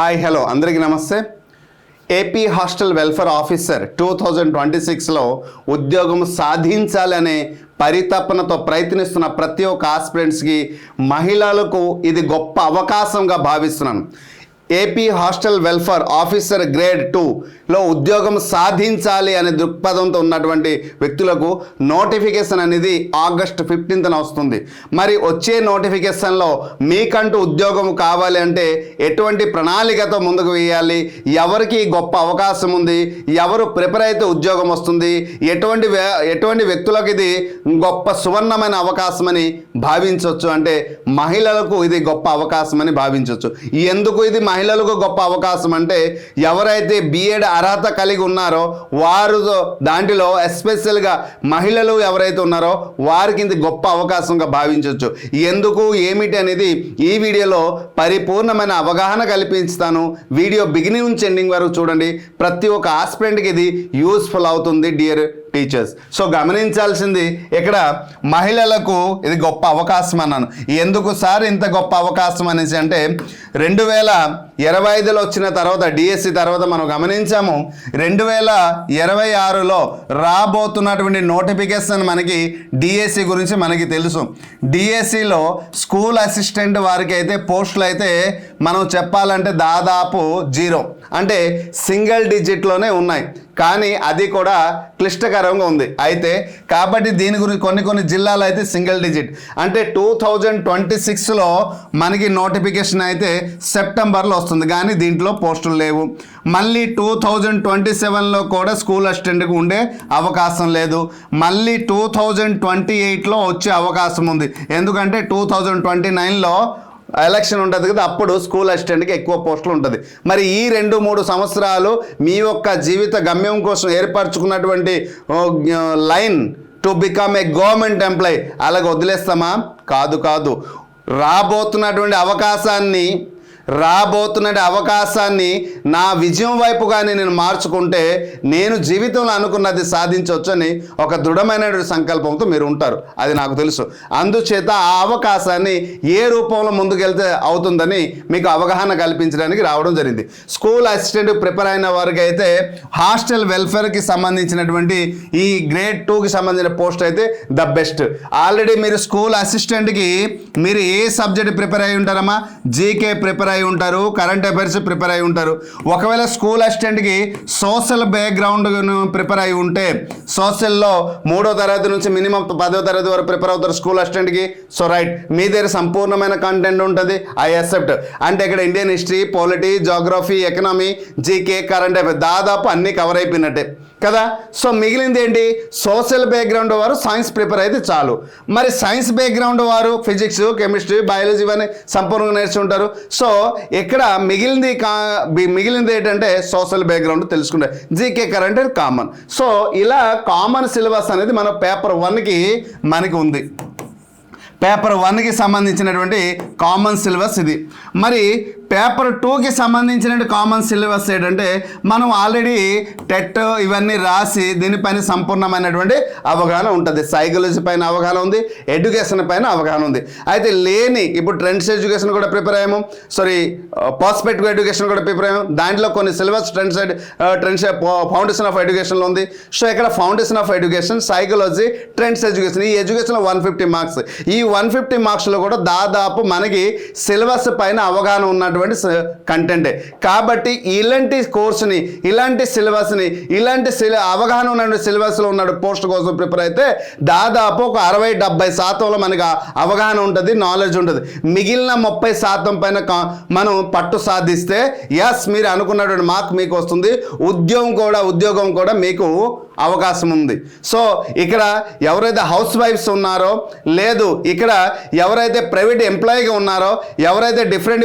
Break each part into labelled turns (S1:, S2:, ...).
S1: Hi hello అందరికీ నమస్తే. AP hostel welfare officer 2026లో ఉద్యోగం సాధించాలనే పరితపనతో ప్రయత్నిస్తున్న ప్రతి ఒక్క ఆస్పిరెంట్స్కి మహిళలకు ఇది గొప్ప అవకాశంగా భావిస్తున్నాను. AP hostel welfare officer grade 2లో ఉద్యోగం సాధించాలి అనే దృక్పథంతో ఉన్నటువంటి వ్యక్తులకు నోటిఫికేషన్ అనేది ఆగస్టు 15న వస్తుంది. మరి వచ్చే నోటిఫికేషన్లో మీకంటూ ఉద్యోగం కావాలి అంటే ఎటువంటి ప్రణాళికతో ముందుకు వేయాలి, ఎవరికి గొప్ప అవకాశం ఉంది, ఎవరు ప్రిపేర్ అయితే ఉద్యోగం వస్తుంది, ఎటువంటి వ్యక్తులకు ఇది గొప్ప సువర్ణమైన అవకాశం అని భావించవచ్చు అంటే మహిళలకు ఇది గొప్ప అవకాశం అని భావించవచ్చు. ఎందుకు ఇది మహిళలకు గొప్ప అవకాశం అంటే ఎవరైతే బిఎడ్ అర్హత కలిగి ఉన్నారో వారు దాంట్లో ఎస్పెషల్గా మహిళలు ఎవరైతే ఉన్నారో వారికి ఇది గొప్ప అవకాశంగా భావించవచ్చు. ఎందుకు ఏమిటి అనేది ఈ వీడియోలో పరిపూర్ణమైన అవగాహన కల్పిస్తాను. వీడియో బిగినింగ్ నుంచి ఎండింగ్ వరకు చూడండి. ప్రతి ఒక్క ఆస్పిరెంట్కి ఇది యూస్ఫుల్ అవుతుంది డియర్ టీచర్స్. సో గమనించాల్సింది ఇక్కడ మహిళలకు ఇది గొప్ప అవకాశం అన్నాను. ఎందుకు సార్ ఇంత గొప్ప అవకాశం అనేసి అంటే 2025లో వచ్చిన తర్వాత డిఎస్సి తర్వాత మనం గమనించాము 2026లో రాబోతున్నటువంటి నోటిఫికేషన్ మనకి డిఎస్సి గురించి మనకి తెలుసు. డిఎస్సిలో స్కూల్ అసిస్టెంట్ వారికి అయితే పోస్టులు అయితే మనం చెప్పాలంటే దాదాపు 0 అంటే సింగిల్ డిజిట్లోనే ఉన్నాయి. కానీ అది కూడా క్లిష్టకరంగా ఉంది. అయితే కాబట్టి దీని గురించి కొన్ని జిల్లాలు అయితే సింగిల్ డిజిట్ అంటే 2026లో మనకి నోటిఫికేషన్ అయితే సెప్టెంబర్లో వస్తుంది. కానీ దీంట్లో పోస్టులు లేవు. మళ్ళీ 2027లో కూడా స్కూల్ అసిస్టెంట్కి ఉండే అవకాశం లేదు. మళ్ళీ 2028లో వచ్చే అవకాశం ఉంది. ఎందుకంటే 2029లో ఎలక్షన్ ఉంటుంది కదా, అప్పుడు స్కూల్ అసిస్టెంట్కి ఎక్కువ పోస్టులు ఉంటుంది. మరి ఈ 2-3 సంవత్సరాలు మీ యొక్క జీవిత గమ్యం కోసం ఏర్పరచుకున్నటువంటి line to become a government employee అలాగ వదిలేస్తామా? కాదు. రాబోతున్నటువంటి అవకాశాన్ని నా విజయం వైపుగానే నేను మార్చుకుంటే నేను జీవితంలో అనుకున్నది సాధించవచ్చు అని ఒక దృఢమైన సంకల్పంతో మీరు ఉంటారు. అది నాకు తెలుసు. అందుచేత ఆ అవకాశాన్ని ఏ రూపంలో ముందుకెళ్తే అవుతుందని మీకు అవగాహన కల్పించడానికి రావడం జరిగింది. స్కూల్ అసిస్టెంట్ ప్రిపేర్ అయిన వారికి అయితే హాస్టల్ వెల్ఫేర్కి సంబంధించినటువంటి ఈ గ్రేడ్ 2కి సంబంధించిన పోస్ట్ అయితే ద బెస్ట్. ఆల్రెడీ మీరు స్కూల్ అసిస్టెంట్కి మీరు ఏ సబ్జెక్ట్ ప్రిపేర్ అయి ఉంటారమ్మా? జీకే ప్రిపేర్ అయి ఉంటారు, కరెంట్ అఫైర్స్ ప్రిపేర్ అయి ఉంటారు. ఒకవేళ స్కూల్ అసిస్టెంట్కి సోషల్ బ్యాక్గ్రౌండ్ ప్రిపేర్ అయి ఉంటే సోషల్లో 3వ తరగతి నుంచి మినిమం 10వ తరగతి వరకు ప్రిపేర్ అవుతారు స్కూల్ అసిస్టెంట్కి. సో రైట్, మీ దగ్గర సంపూర్ణమైన కంటెంట్ ఉంటుంది. I accept. అంటే ఇక్కడ Indian history, polity, geography, economy, GK, current affairs దాదాపు అన్నీ కవర్ అయిపోయినట్టే కదా. సో మిగిలింది ఏంటి? సోషల్ బ్యాక్గ్రౌండ్ వారు సైన్స్ ప్రిపేర్ అయితే చాలు. మరి సైన్స్ బ్యాక్గ్రౌండ్ వారు ఫిజిక్స్, కెమిస్ట్రీ, బయాలజీ ఇవన్నీ సంపూర్ణంగా నేర్చుకుంటారు. సో ఇక్కడ మిగిలింది ఏంటంటే సోషల్ బ్యాక్గ్రౌండ్ తెలుసుకుంటారు. GK, current common. సో ఇలా కామన్ సిలబస్ అనేది మన పేపర్ 1కి మనకి ఉంది. పేపర్ 1కి సంబంధించినటువంటి కామన్ సిలబస్ ఇది. మరి పేపర్ 2కి సంబంధించిన కామన్ సిలబస్ ఏంటంటే మనం ఆల్రెడీ టెట్ ఇవన్నీ రాసి దీనిపైన సంపూర్ణమైనటువంటి అవగాహన ఉంటుంది. సైకాలజీ పైన అవగాహన ఉంది, ఎడ్యుకేషన్ పైన అవగాహన ఉంది. అయితే ఇప్పుడు ట్రెండ్స్ ఎడ్యుకేషన్ కూడా ప్రిపేర్ అయ్యాము, పర్స్పెక్టివ్ ఎడ్యుకేషన్ కూడా ప్రిపేర్ అయ్యాము. దాంట్లో కొన్ని సిలబస్ ట్రెండ్స్ ఫౌండేషన్ ఆఫ్ ఎడ్యుకేషన్లో ఉంది. సో ఇక్కడ foundation of education, psychology, trends education, ఈ ఎడ్యుకేషన్లో 150 మార్క్స్. ఈ 150 మార్క్స్లో కూడా దాదాపు మనకి సిలబస్ పైన అవగాహన ఉన్నటువంటి కంటెంటే. కాబట్టి ఇలాంటి కోర్సుని, ఇలాంటి సిలబస్ని, అవగాహన ఉన్న సిలబస్లో ఉన్న పోస్ట్ కోసం ప్రిపేర్ అయితే దాదాపు ఒక 60-70% మనకి అవగాహన ఉంటుంది, నాలెడ్జ్ ఉంటుంది. మిగిలిన 30% పైన మనం పట్టు సాధిస్తే మీరు అనుకున్నటువంటి మార్క్ మీకు వస్తుంది. ఉద్యోగం కూడా మీకు అవకాశం ఉంది. సో ఇక్కడ ఎవరైతే హౌస్ వైఫ్స్ ఉన్నారో, లేదు ఇక్కడ ఎవరైతే ప్రైవేట్ ఎంప్లాయీగా ఉన్నారో, ఎవరైతే డిఫరెంట్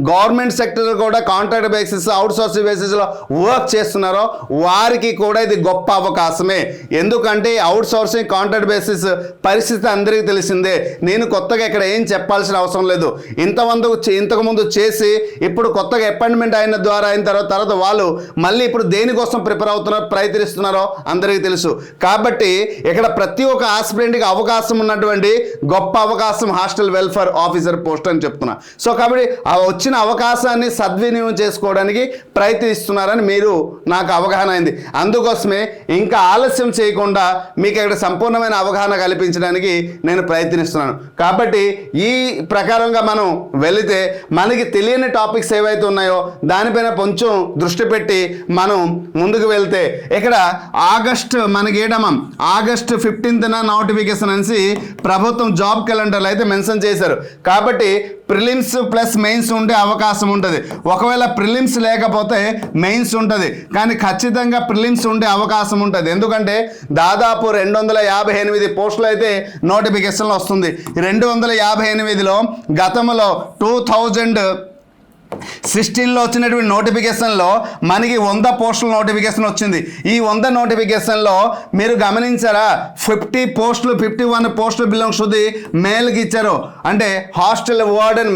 S1: గవర్నమెంట్ సెక్టర్ కూడా కాంట్రాక్ట్ బేసిస్, అవుట్ సోర్సింగ్ బేసిస్లో వర్క్ చేస్తున్నారో వారికి కూడా ఇది గొప్ప అవకాశమే. ఎందుకంటే అవుట్ సోర్సింగ్, కాంట్రాక్ట్ బేసిస్ పరిస్థితి అందరికీ తెలిసిందే. నేను కొత్తగా ఇక్కడ ఏం చెప్పాల్సిన అవసరం లేదు. ఇంతకుముందు చేసి ఇప్పుడు కొత్తగా అపాయింట్మెంట్ అయిన తర్వాత వాళ్ళు మళ్ళీ ఇప్పుడు దేనికోసం ప్రిపేర్ అవుతున్నారో, ప్రయత్నిస్తున్నారో అందరికీ తెలుసు. కాబట్టి ఇక్కడ ప్రతి ఒక్క ఆస్పిరెంట్కి అవకాశం ఉన్నటువంటి గొప్ప అవకాశం హాస్టల్ వెల్ఫేర్ ఆఫీసర్ పోస్ట్ అని చెప్తున్నా. సో కాబట్టి ఆ వచ్చిన అవకాశాన్ని సద్వినియోగం చేసుకోవడానికి ప్రయత్నిస్తున్నారని మీరు నాకు అవగాహన అయింది. అందుకోసమే ఇంకా ఆలస్యం చేయకుండా మీకు ఇక్కడ సంపూర్ణమైన అవగాహన కల్పించడానికి నేను ప్రయత్నిస్తున్నాను. కాబట్టి ఈ ప్రకారంగా మనం వెళితే మనకి తెలియని టాపిక్స్ ఏవైతే ఉన్నాయో దానిపైన కొంచెం దృష్టి పెట్టి మనం ముందుకు వెళ్తే ఇక్కడ ఆగస్ట్ 15న నోటిఫికేషన్ అనేసి ప్రభుత్వం జాబ్ క్యాలెండర్లో అయితే మెన్షన్ చేశారు. కాబట్టి ప్రిలిమ్స్ ప్లస్ మెయిన్స్ ఉండే అవకాశం ఉంటుంది. ఒకవేళ ప్రిలిమ్స్ లేకపోతే మెయిన్స్ ఉంటుంది, కానీ ఖచ్చితంగా ప్రిలిమ్స్ ఉండే అవకాశం ఉంటుంది. ఎందుకంటే దాదాపు 258 పోస్టులు అయితే నోటిఫికేషన్లో వస్తుంది. 258లో గతంలో 2016లో వచ్చినటువంటి నోటిఫికేషన్లో మనకి 100 పోస్టుల నోటిఫికేషన్ వచ్చింది. ఈ 100 నోటిఫికేషన్లో మీరు గమనించారా, 51 పోస్టులు బిలాంగ్స్ టు ది మేల్కి ఇచ్చారు, అంటే హాస్టల్ వార్డెన్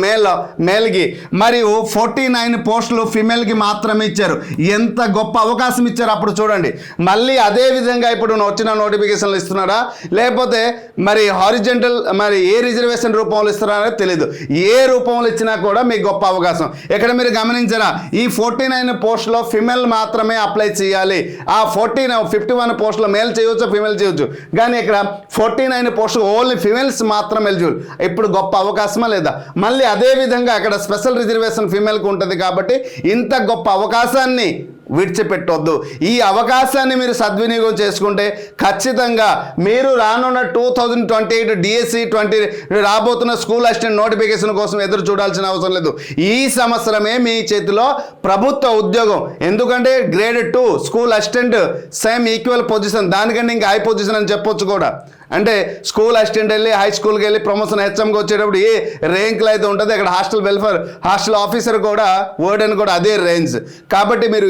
S1: మేల్కి, మరియు 49 పోస్టులు ఫిమేల్కి మాత్రమే ఇచ్చారు. ఎంత గొప్ప అవకాశం ఇచ్చారు అప్పుడు చూడండి. మళ్ళీ అదే విధంగా ఇప్పుడు వచ్చిన నోటిఫికేషన్లు ఇస్తున్నారా, లేకపోతే మరి హారిజెంటల్ మరి ఏ రిజర్వేషన్ రూపంలో ఇస్తున్నారో తెలియదు. ఏ రూపంలో ఇచ్చినా కూడా మీకు గొప్ప అవకాశం. ఇక్కడ మీరు గమనించారా, ఈ 49 పోస్టులో ఫిమేల్ మాత్రమే అప్లై చేయాలి. ఆ 51 పోస్టులో మేల్ చేయవచ్చు, ఫిమేల్ చేయవచ్చు, కానీ ఇక్కడ 49 పోస్టులు ఓన్లీ ఫిమేల్స్ మాత్రం ఎలిజిబుల్. ఇప్పుడు గొప్ప అవకాశమా లేదా? మళ్ళీ అదే విధంగా అక్కడ స్పెషల్ రిజర్వేషన్ ఫిమేల్కి ఉంటుంది. కాబట్టి ఇంత గొప్ప అవకాశాన్ని విడిచిపెట్టొద్దు. ఈ అవకాశాన్ని మీరు సద్వినియోగం చేసుకుంటే ఖచ్చితంగా మీరు రానున్న 2028 DSC 20 రాబోతున్న స్కూల్ అసిస్టెంట్ నోటిఫికేషన్ కోసం ఎదురు చూడాల్సిన అవసరం లేదు. ఈ సంవత్సరమే మీ చేతిలో ప్రభుత్వ ఉద్యోగం. ఎందుకంటే grade 2 school assistant same equal position, దానికంటే ఇంకా హై పొజిషన్ అని చెప్పొచ్చు కూడా. అంటే స్కూల్ అసిస్టెంట్ వెళ్ళి హై స్కూల్కి వెళ్ళి ప్రమోషన్ హెచ్ఎంకి వచ్చేటప్పుడు ఏ ర్యాంకులు అయితే ఉంటుంది, అక్కడ హాస్టల్ వెల్ఫేర్ హాస్టల్ ఆఫీసర్ కూడా వార్డెన్ కూడా అదే రేంజ్. కాబట్టి మీరు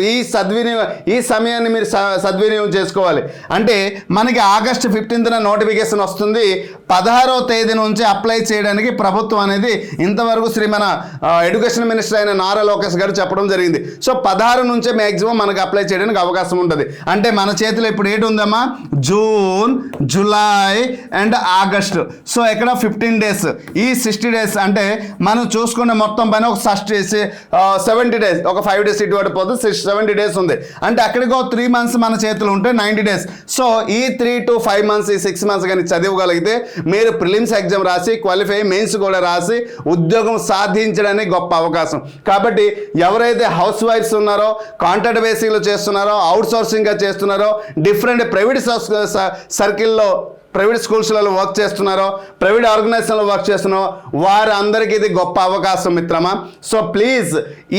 S1: ఈ సమయాన్ని మీరు సద్వినియోగం చేసుకోవాలి. అంటే మనకి ఆగస్ట్ 15న నోటిఫికేషన్ వస్తుంది. 16వ తేదీ నుంచి అప్లై చేయడానికి ప్రభుత్వం అనేది ఇంతవరకు మన ఎడ్యుకేషన్ మినిస్టర్ అయిన నారా లోకేష్ గారు చెప్పడం జరిగింది. సో 16 నుంచే మ్యాక్సిమం మనకు అప్లై చేయడానికి అవకాశం ఉంటుంది. అంటే మన చేతిలో ఇప్పుడు ఏంటి ఉందమ్మా, June, July and August. So ఇక్కడ 15 డేస్, ఈ 60 డేస్ అంటే మనం చూసుకునే మొత్తం పైన ఒక 70 డేస్, ఒక 5 డేస్ ఇటు అటు పోతే 70 డేస్ ఉంది. అంటే అక్కడికి 3 months మన చేతిలో ఉంటే 90 డేస్. సో ఈ 3 to 5 months, ఈ 6 months కానీ చదవగలిగితే మీరు ప్రిలిమ్స్ ఎగ్జామ్ రాసి క్వాలిఫై మెయిన్స్ కూడా రాసి ఉద్యోగం సాధించడానికి గొప్ప అవకాశం. కాబట్టి ఎవరైతే హౌస్ వైఫ్స్ ఉన్నారో, కాంట్రాక్ట్ బేసిక్లో చేస్తున్నారో, అవుట్ సోర్సింగ్గా చేస్తున్నారో, డిఫరెంట్ ప్రైవేట్ సర్కిల్లో ప్రైవేట్ స్కూల్స్లలో వర్క్ చేస్తున్నారో, ప్రైవేట్ ఆర్గనైజేషన్లో వర్క్ చేస్తున్నారో వారందరికీ ఇది గొప్ప అవకాశం మిత్రమా. సో ప్లీజ్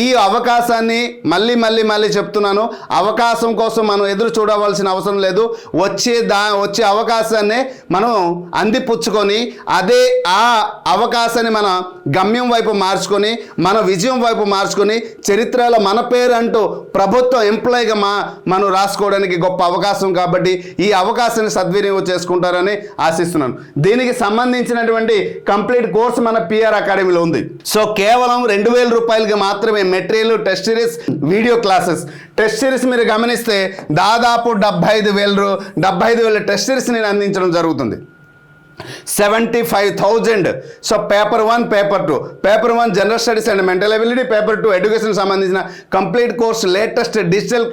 S1: ఈ అవకాశాన్ని మళ్ళీ చెప్తున్నాను, అవకాశం కోసం మనం ఎదురు చూడవలసిన అవసరం లేదు. వచ్చే అవకాశాన్ని మనం అందిపుచ్చుకొని ఆ అవకాశాన్ని మన గమ్యం వైపు మార్చుకొని, మన విజయం వైపు మార్చుకొని, చరిత్రలో మన పేరు అంటూ ప్రభుత్వ ఎంప్లాయీగా మనం రాసుకోవడానికి గొప్ప అవకాశం. కాబట్టి ఈ అవకాశాన్ని సద్వినియోగం చేసుకుంటారని ఆశిస్తున్నాను. దీనికి సంబంధించినటువంటి కంప్లీట్ కోర్స్ మన పిఆర్ అకాడమీలో ఉంది. సో కేవలం 2000 రూపాయలకి మాత్రమే material, test series, video classes. Test series మీరు గమనిస్తే దాదాపు 75,000 టెస్ట్ సిరీస్ నేను అందించడం జరుగుతుంది. 75,000. So paper 1, paper 2, paper 1 general studies and mental ability, paper 2 education సంబంధించిన complete course, latest digital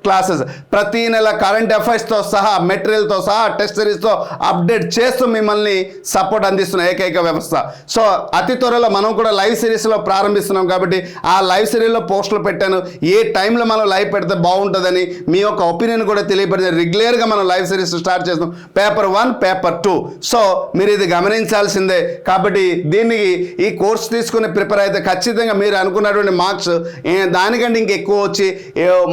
S1: classes, ప్రతి నెల కరెంట్ అఫైర్స్తో సహా, మెటీరియల్తో సహా, టెస్ట్ సిరీస్తో అప్డేట్ చేస్తూ మిమ్మల్ని సపోర్ట్ అందిస్తున్న ఏకైక వ్యవస్థ. సో అతి త్వరలో మనం కూడా లైవ్ సిరీస్లో ప్రారంభిస్తున్నాం. కాబట్టి ఆ లైవ్ సిరీస్లో పోస్టులు పెట్టాను, ఏ టైంలో మనం లైవ్ పెడితే బాగుంటుందని మీ యొక్క ఒపీనియన్ కూడా తెలియపడింది. రెగ్యులర్గా మనం లైవ్ సిరీస్ స్టార్ట్ చేస్తాం, పేపర్ 1, పేపర్ 2. సో మీరు ఇది గమనించాల్సిందే. కాబట్టి దీనికి ఈ కోర్స్ తీసుకుని ప్రిపేర్ అయితే ఖచ్చితంగా మీరు అనుకున్నటువంటి మార్క్స్ దానికంటే ఇంకెక్కువ వచ్చి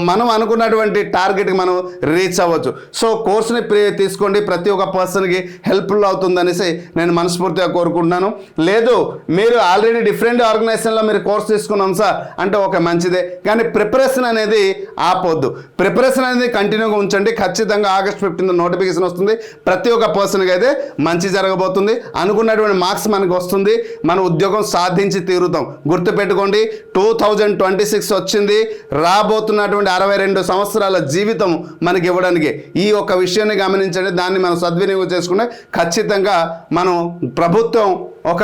S1: మనం అనుకున్నటువంటి టార్గెట్కి మనం రీచ్ అవ్వచ్చు. సో కోర్సుని తీసుకోండి, ప్రతి ఒక్క పర్సన్కి హెల్ప్ఫుల్ అవుతుందనేసి నేను మనస్ఫూర్తిగా కోరుకుంటున్నాను. లేదు మీరు ఆల్రెడీ డిఫరెంట్ ఆర్గనైజేషన్లో మీరు కోర్స్ తీసుకున్నాం సార్ అంటే ఒక మంచిదే, కానీ ప్రిపరేషన్ అనేది ఆపొద్దు. ప్రిపరేషన్ అనేది కంటిన్యూగా ఉంచండి. ఖచ్చితంగా ఆగస్ట్ 15 నోటిఫికేషన్ వస్తుంది. ప్రతి ఒక్క పర్సన్కి అయితే మంచి మంచి జరగబోతుంది, అనుకున్నటువంటి మార్క్స్ మనకు వస్తుంది, మన ఉద్యోగం సాధించి తీరుతాం. గుర్తుపెట్టుకోండి, 2026 వచ్చింది, రాబోతున్నటువంటి 62 సంవత్సరాల జీవితం మనకి ఇవ్వడానికి. ఈ ఒక్క విషయాన్ని గమనించండి, దాన్ని మనం సద్వినియోగం చేసుకుంటే ఖచ్చితంగా మనం ప్రభుత్వం ఒక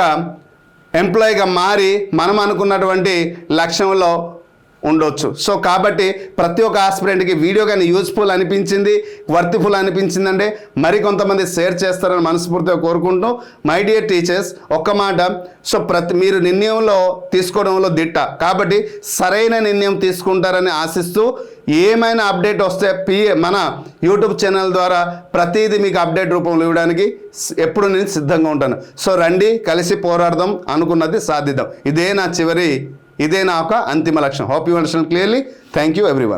S1: ఎంప్లాయీగా మారి మనం అనుకున్నటువంటి లక్ష్యంలో ఉండొచ్చు. సో కాబట్టి ప్రతి ఒక్క ఆస్పిరెంట్కి వీడియో కానీ యూజ్ఫుల్ అనిపించింది, వర్తిఫుల్ అనిపించిందంటే మరికొంతమంది షేర్ చేస్తారని మనస్ఫూర్తిగా కోరుకుంటూ, మై డియర్ టీచర్స్, ఒక్క మాట, సో మీరు నిర్ణయంలో తీసుకోవడంలో దిట్ట కాబట్టి సరైన నిర్ణయం తీసుకుంటారని ఆశిస్తూ, ఏమైనా అప్డేట్ వస్తే మన యూట్యూబ్ ఛానల్ ద్వారా ప్రతిదీ మీకు అప్డేట్ రూపంలో ఇవ్వడానికి ఎప్పుడు నేను సిద్ధంగా ఉంటాను. సో రండి, కలిసి పోరాడదాం, అనుకున్నది సాధిద్దాం. ఇదే నా ఒక అంతిమ లక్ష్యం. Hope you understand clearly. Thank you everyone.